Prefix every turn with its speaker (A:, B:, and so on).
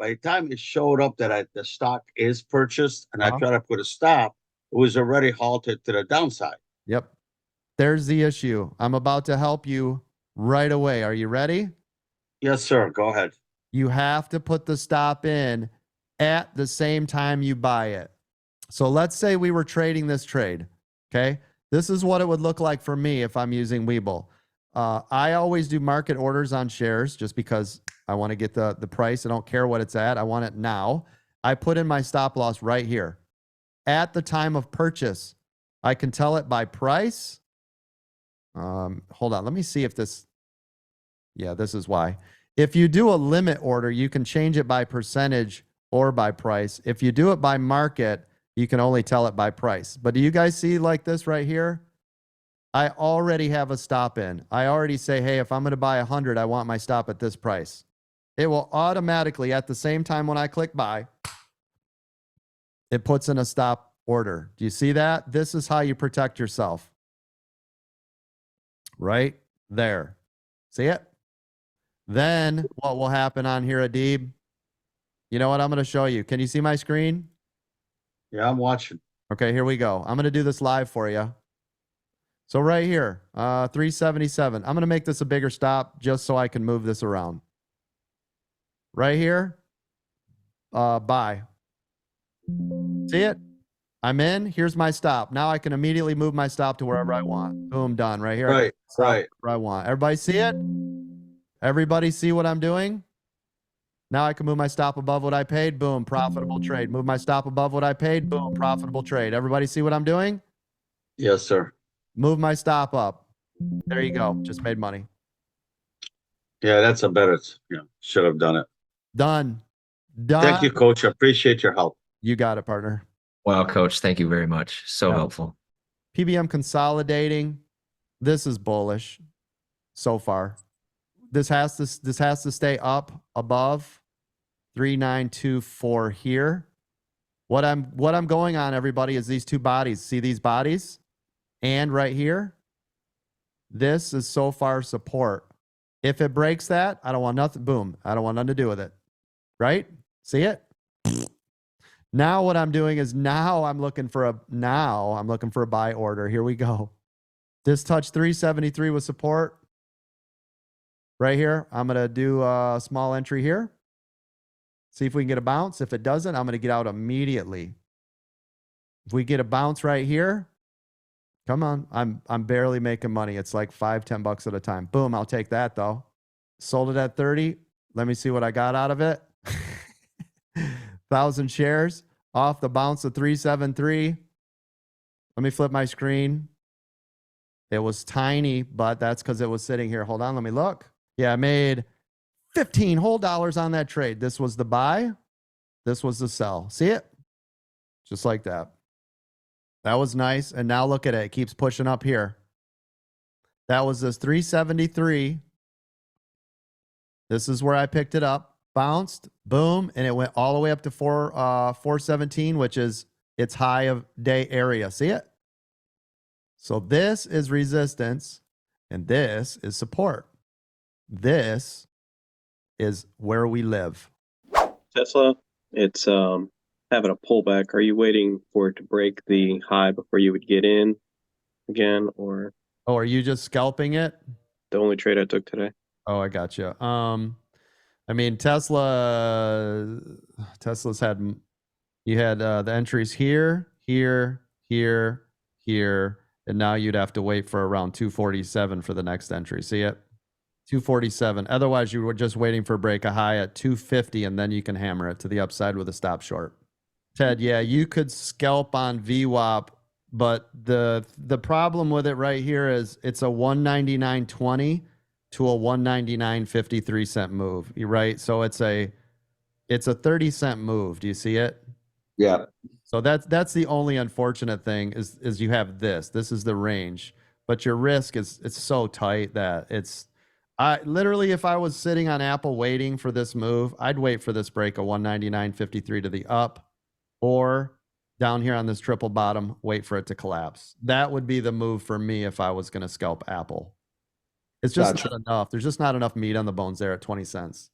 A: by the time it showed up that the stock is purchased and I
B: Uh-huh.
A: try to put a stop, it was already halted to the downside.
B: Yep. There's the issue. I'm about to help you right away. Are you ready?
A: Yes, sir. Go ahead.
B: You have to put the stop in at the same time you buy it. So let's say we were trading this trade. Okay. This is what it would look like for me if I'm using Webull. I always do market orders on shares just because I want to get the price. I don't care what it's at. I want it now. I put in my stop loss right here at the time of purchase. I can tell it by price. Hold on. Let me see if this. Yeah, this is why. If you do a limit order, you can change it by percentage or by price. If you do it by market, you can only tell it by price. But do you guys see like this right here? I already have a stop in. I already say, hey, if I'm going to buy 100, I want my stop at this price. It will automatically, at the same time when I click buy, it puts in a stop order. Do you see that? This is how you protect yourself. Right there. See it? Then what will happen on here, Adib? You know what I'm going to show you. Can you see my screen?
A: Yeah, I'm watching.
B: Okay, here we go. I'm going to do this live for you. So right here, 377. I'm going to make this a bigger stop just so I can move this around. Right here, buy. See it? I'm in. Here's my stop. Now I can immediately move my stop to wherever I want. Boom, done. Right here.
A: Right, right.
B: Where I want. Everybody see it? Everybody see what I'm doing? Now I can move my stop above what I paid. Boom, profitable trade. Move my stop above what I paid. Boom, profitable trade. Everybody see what I'm doing?
A: Yes, sir.
B: Move my stop up. There you go. Just made money.
A: Yeah, that's a better, should have done it.
B: Done. Done.
A: Thank you, coach. I appreciate your help.
B: You got it, partner.
C: Wow, coach. Thank you very much. So helpful.
B: PBM consolidating. This is bullish so far. This has to stay up above 3924 here. What I'm going on, everybody, is these two bodies. See these bodies? And right here, this is so far support. If it breaks that, I don't want nothing. Boom. I don't want nothing to do with it. Right? See it? Now what I'm doing is now I'm looking for a buy order. Here we go. This touched 373 with support. Right here, I'm going to do a small entry here. See if we can get a bounce. If it doesn't, I'm going to get out immediately. If we get a bounce right here, come on. I'm barely making money. It's like $5-10 at a time. Boom, I'll take that though. Sold it at 30. Let me see what I got out of it. 1,000 shares off the bounce of 373. Let me flip my screen. It was tiny, but that's because it was sitting here. Hold on, let me look. Yeah, I made 15 whole dollars on that trade. This was the buy. This was the sell. See it? Just like that. That was nice. And now look at it. It keeps pushing up here. That was this 373. This is where I picked it up. Bounced. Boom. And it went all the way up to 417, which is its high of day area. See it? So this is resistance. And this is support. This is where we live.
D: Tesla, it's having a pullback. Are you waiting for it to break the high before you would get in again, or?
B: Oh, are you just scalping it?
D: The only trade I took today.
B: Oh, I got you. I mean, Tesla's had, you had the entries here, here, here, here, and now you'd have to wait for around 247 for the next entry. See it? 247. Otherwise, you were just waiting for a break a high at 250, and then you can hammer it to the upside with a stop short. Ted, yeah, you could scalp on VWAP, but the problem with it right here is it's a 199.20 to a 199.53 cent move. You're right. So it's a 30-cent move. Do you see it?
A: Yeah.
B: So that's the only unfortunate thing is you have this. This is the range, but your risk it's so tight that I literally, if I was sitting on Apple waiting for this move, I'd wait for this break of 199.53 to the up, or down here on this triple bottom, wait for it to collapse. That would be the move for me if I was going to scalp Apple. It's just not enough. There's just not enough meat on the bones there at 20 cents.